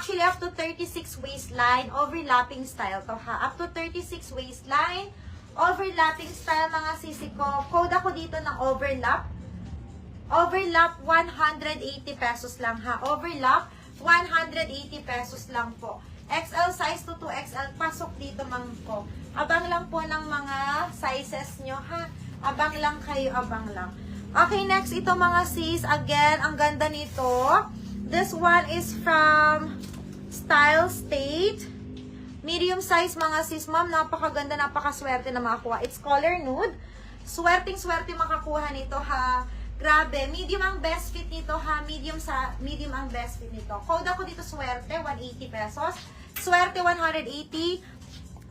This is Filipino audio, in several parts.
Actually, up to 36 waistline, overlapping style to ha. Up to 36 waistline, overlapping style mga sisi ko. Code ako dito ng overlap. Overlap, 180 pesos lang ha. Overlap, 180 pesos lang po. XL size to 2XL, pasok dito ma'am ko. Abang lang po ng mga sizes nyo ha. Abang lang kayo, abang lang. Okay, next ito mga sis. Again, ang ganda nito. This one is from Style State. Medium size mga sis, ma'am. Napakaganda, napakaswerte na makakuha. It's color nude. Swerting-swerte makakuha nito ha. Grabe, medium ang best fit nito ha. Medium ang best fit nito. Code ako dito swerte, 180 pesos. Swerte, 180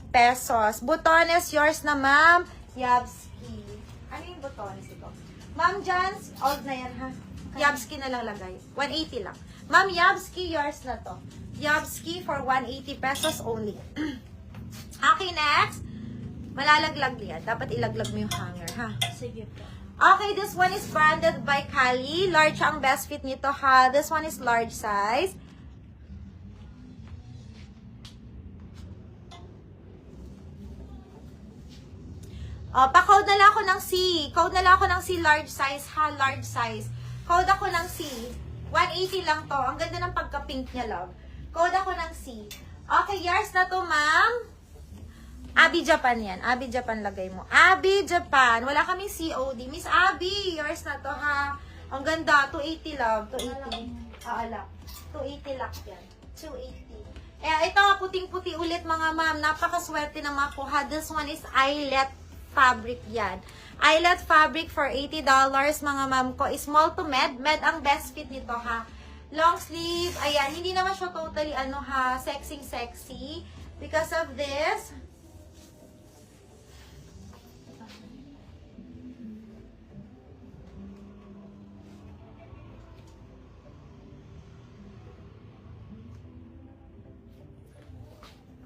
pesos. Butones, yours na ma'am. Yabski. Ano yung butones ito? Ma'am Jans, old na yan ha. Yabski na lang lagay. 180 lang. Ma'am Yabski, yours na to. Yabski for 180 pesos only. Okay, next. Malalaglag yan. Dapat ilaglag mo yung hanger, ha? Sige po. Okay, this one is branded by Cali. Large ang best fit nito, ha? This one is large size. Pa-code na lang ako ng C. Code na lang ako ng C large size, ha? Large size. Code ako ng C. 180 lang to. Ang ganda ng pagka-pink niya, love. Code ako ng C. Okay, yours na to, ma'am. Abi Japan yan. Abi Japan lagay mo. Abi Japan. Wala kaming COD. Miss Abi, yours na to, ha? Ang ganda. 280, love. 280. Ala. 280 lang yan. 280. Eh, ito, puting-puti ulit, mga ma'am. Napakaswerte na makuha. This one is eyelet fabric yan. Eyelet fabric for $80, mga ma'am ko. Small to med. Med ang best fit nito, ha? Long sleeve. Ayan, hindi naman siya totally, ha, sexy. Because of this.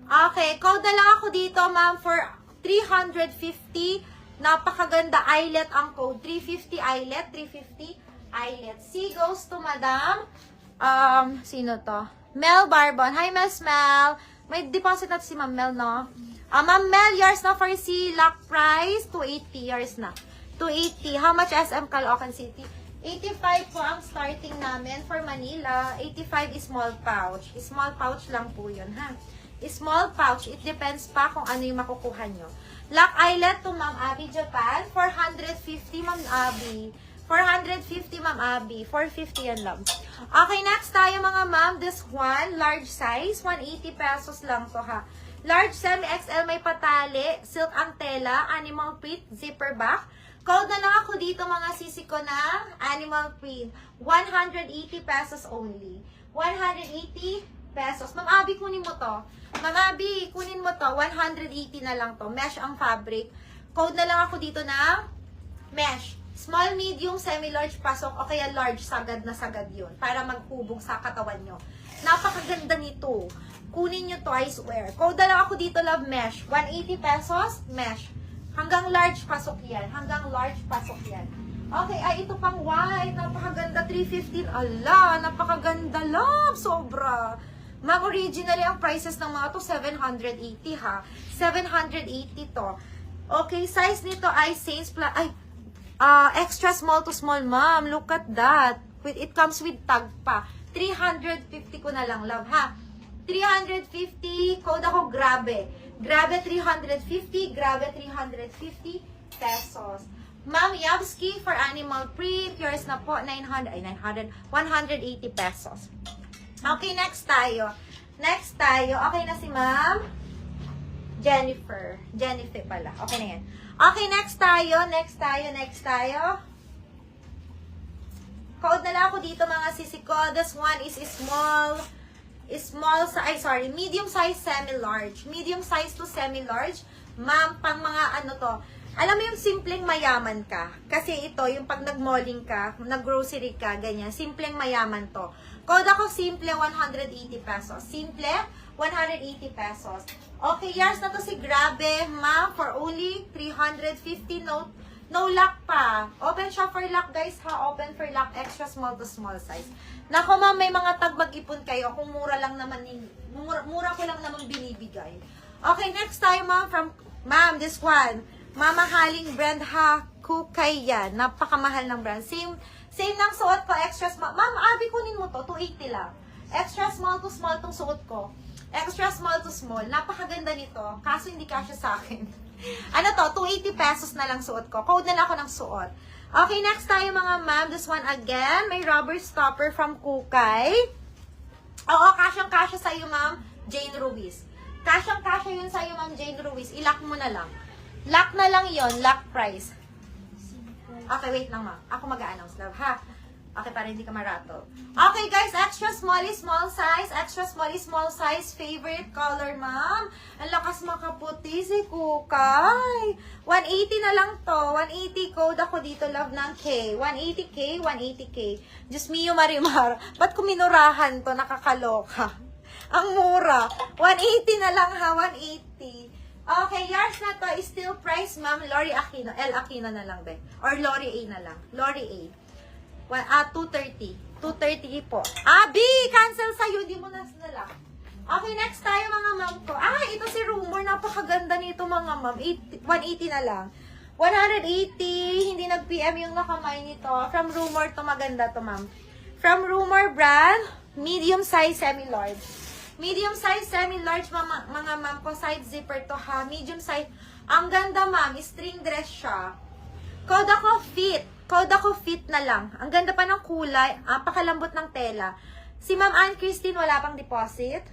Okay, code na lang ako dito, ma'am, for 350. Napakaganda eyelet ang code. 350 eyelet, 350 eyelet. C goes to Madam. Sino to? Mel Barbon. Hi, Miss Mel. May deposit natin si Ma'am Mel, no? Ma'am Mel, yours na for C. Lock price, 280. Yours na. 280. How much SM Caloocan City? 85 po ang starting namin for Manila. 85 is small pouch. Small pouch lang po yun, ha? Small pouch. It depends pa kung ano yung makukuha nyo. Lock eyelet to Ma'am Abby Japan. 450, Ma'am Abby. 450, Ma'am Abby. 450 yan lang. Okay, next tayo mga ma'am. This one, large size. 180 pesos lang to ha. Large semi-XL may patali. Silk ang tela. Animal print. Zipper back. Code na lang ako dito mga sisi ko na animal print. 180 pesos only. 180 pesos. Ma'am Abby, kunin mo to. Ma'am Abby, kunin mo to. 180 na lang to. Mesh ang fabric. Code na lang ako dito ng mesh. Small, medium, semi-large, pasok, o kaya large, sagad na sagad yun. Para maghubog sa katawan nyo. Napakaganda nito. Kunin nyo to, I swear. Code na lang ako dito, love, mesh. 180 pesos, mesh. Hanggang large, pasok yan. Hanggang large, pasok yan. Okay, ay, ito pang white. Napakaganda, 350. Ala, napakaganda, love. Sobra. Ma'am, originally, ang prices ng mga to, 780 ha. 780 to. Okay, size nito ay Saints Plus. Ay, extra small to small, ma'am. Look at that. It comes with tag pa. 350 ko na lang, love, ha? 350. Code ako, grabe. Grabe, 350. Grabe, 350 pesos. Ma'am, Yabski for animal print. Yours na po, 900. Ay, 900. 180 pesos. Okay, next tayo. Next tayo. Okay na si ma'am Jennifer. Jennifer pala. Okay na yan. Okay, next tayo. Next tayo. Code na lang ako dito mga sisi ko. This one is small. Medium size, semi-large. Medium size to semi-large. Ma'am, pang mga ano to. Alam mo yung simpleng mayaman ka. Kasi ito, yung pag nag-malling ka, nag-grocery ka, ganyan. Simpleng mayaman to. Code ako simple, 180 pesos. Simple, 180 pesos. Okay, yours na to si Grabe, ma'am, for only 350. No lock pa. Open siya for lock, guys, ha? Open for lock, extra small to small size. Nako, ma'am, may mga tag mag-ipon kayo kung mura lang naman, mura ko lang naman binibigay. Okay, next tayo, ma'am, from, ma'am, this one. Mamahaling brand, ha? Kukay yan. Napakamahal ng brand. Same ng suot ko, extra small. Ma'am, Abi, kunin mo to, 280 lang. Extra small to small tong suot ko. Extra small to small. Napakaganda nito. Kaso hindi kasya sa akin. Ano to? 280 pesos na lang suot ko. Code na lang ako ng suot. Okay, next tayo mga ma'am. This one again. May rubber stopper from Kukay. Oo, kasyang-kasya sa'yo, ma'am. Jane Ruiz. Kasyang-kasya yun sa'yo, ma'am. Jane Ruiz. I-lock mo na lang. Lock na lang yon, lock price. Okay, wait lang, ma'am. Ako mag-a-announce, love, ha? Okay, para hindi ka marato. Okay, guys, extra small is small size. Extra small is small size. Favorite color, ma'am. Ang lakas makaputi si Kukay. 180 na lang to. 180 code ako dito, love, ng K. 180K, 180K. Diyos mio, Marimar. Ba't kuminurahan to? Nakakaloka. Ang mura. 180 na lang, ha? 180. Okay, yours na to is still price, ma'am. Lori Aquino. L Aquino na lang, be. Or Lori A na lang. Lori A. 230. 230 po. B! Cancel sa'yo. Di mo nasinala. Okay, next tayo mga ma'am ko. Ito si Rumor. Napakaganda nito mga ma'am. 180 na lang. 180. Hindi nag-PM yung nakamay nito. From Rumor to maganda to ma'am. From Rumor brand, medium size semi-large. Medium size semi-large mga ma'am ko. Side zipper to ha. Medium size. Ang ganda ma'am. String dress siya. Code ako fit. Code ako fit na lang. Ang ganda pa ng kulay. Pakalambot ng tela. Si Ma'am Ann Christine wala pang deposit.